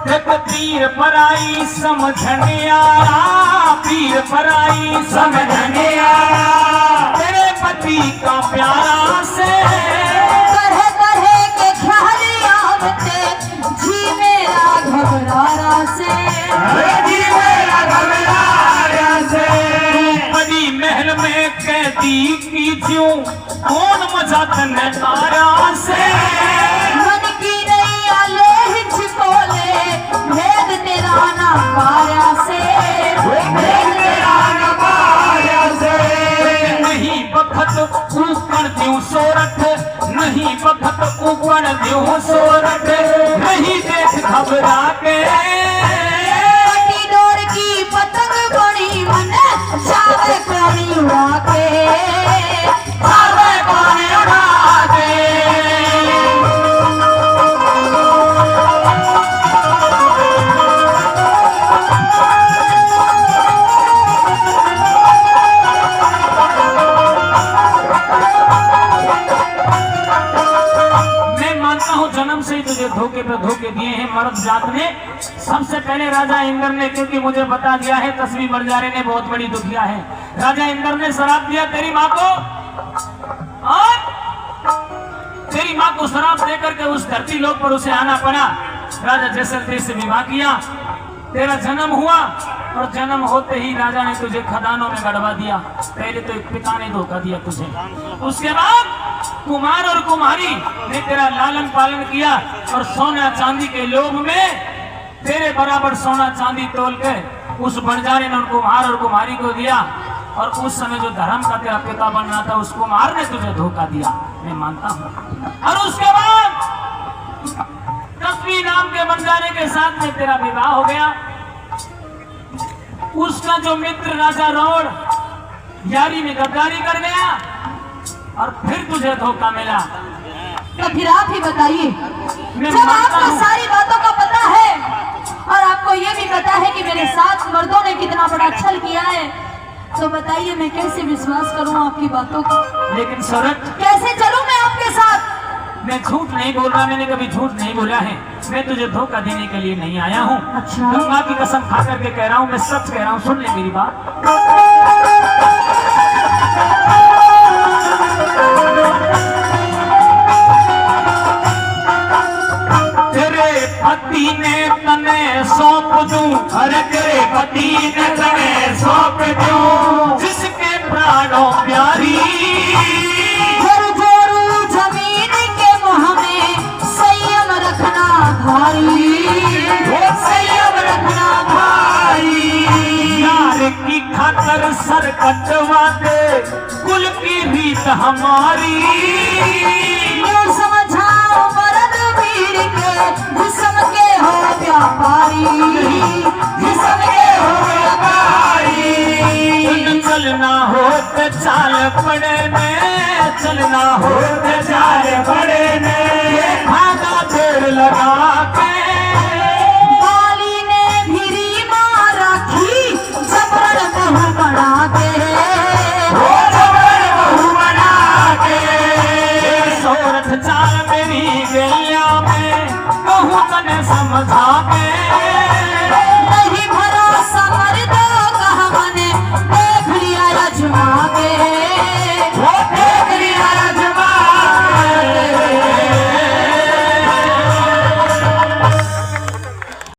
देख पीर पराई समझने आया, पीर पराई समझने आया, तेरे पति का प्यारा से तरह तरह के ख्याल आवते, जी मेरा घबरारा से, जी मेरा घबरारा से। बड़ी महल में कैदी की ज्यों कौन मजा तने आरा से, मन की नैया ले छिपोले, भेद तेरा ना पारा से, भेद तेरा न पाया से। नहीं बखत ऊपर द्यूं सोरठ, नहीं बखत ऊपर द्यूं सोरठ, नहीं देख घबरा के पटी डोर की पतंग बड़ी मन, चावे पानी उड़ा के, चावे पानी उड़ा के। जन्म से ही तुझे धोखे पे धोखे दिए हैं मर्द जात ने। सबसे पहले राजा इंद्र ने, क्योंकि मुझे बता दिया है तस्वीर बरजारे ने बहुत बड़ी दुखिया है, राजा इंद्र ने शराब दिया तेरी माँ को, और तेरी माँ को शराब देकर के उस धरती लोक पर उसे आना पड़ा। राजा जैसलमेर से विवाह किया, तेरा जन्म हुआ, और जन्म होते ही राजा ने तुझे खदानों में गड़वा दिया। पहले तो एक पिता ने धोखा दिया तुझे, उसके बाद कुमार और कुमारी ने तेरा लालन पालन किया, और सोना चांदी के लोभ में तेरे बराबर सोना चांदी तोल के उस बंजारे ने उन कुमार और कुमारी को दिया। और उस समय जो धर्म का तेरा पिता बन रहा था उस कुमार ने तुझे धोखा दिया, मैं मानता हूँ। और उसके बाद तस्वीर नाम के बंजारे के साथ में तेरा विवाह हो गया। उसका जो मित्र राजा रावण यारी में गद्दारी कर गया, और फिर तुझे धोखा मिला। तो फिर आप ही बताइए, जब आपको सारी बातों का पता है, और आपको ये भी पता है कि मेरे साथ मर्दों ने कितना बड़ा छल किया है, तो बताइए मैं कैसे विश्वास करूं आपकी बातों को? लेकिन शरत, कैसे चलूं मैं आपके साथ? मैं झूठ नहीं बोल रहा, मैंने कभी झूठ नहीं बोला है। मैं तुझे धोखा देने के लिए नहीं आया हूँ। अच्छा। गंगा की कसम खा करके कह रहा हूँ, मैं सच कह रहा हूँ, सुन ले मेरी बात। तेरे पति ने तने सौंप दूं, अरे तेरे पति ने तने सौंप दूं, जिसके प्राणों प्यारी जमीन के मुँह में संयम रखना भाई, संयम रखना भाई। यार की खातर सर कटवा दे, कुल की रीत हमारी, समझाओ मर्द वीर के, जिस्म के हो व्यापारी, जिस्म के हो व्यापारी। चलना हो तो चाल पड़े में, चलना हो तो चाल पड़े में, भागा देर लगा के बाली ने भिरी माँ रखी, जबरन बहू बना के, जबरन बहू बना के। सोरठ चाल मेरी गैया में कहूँ तने समझा के,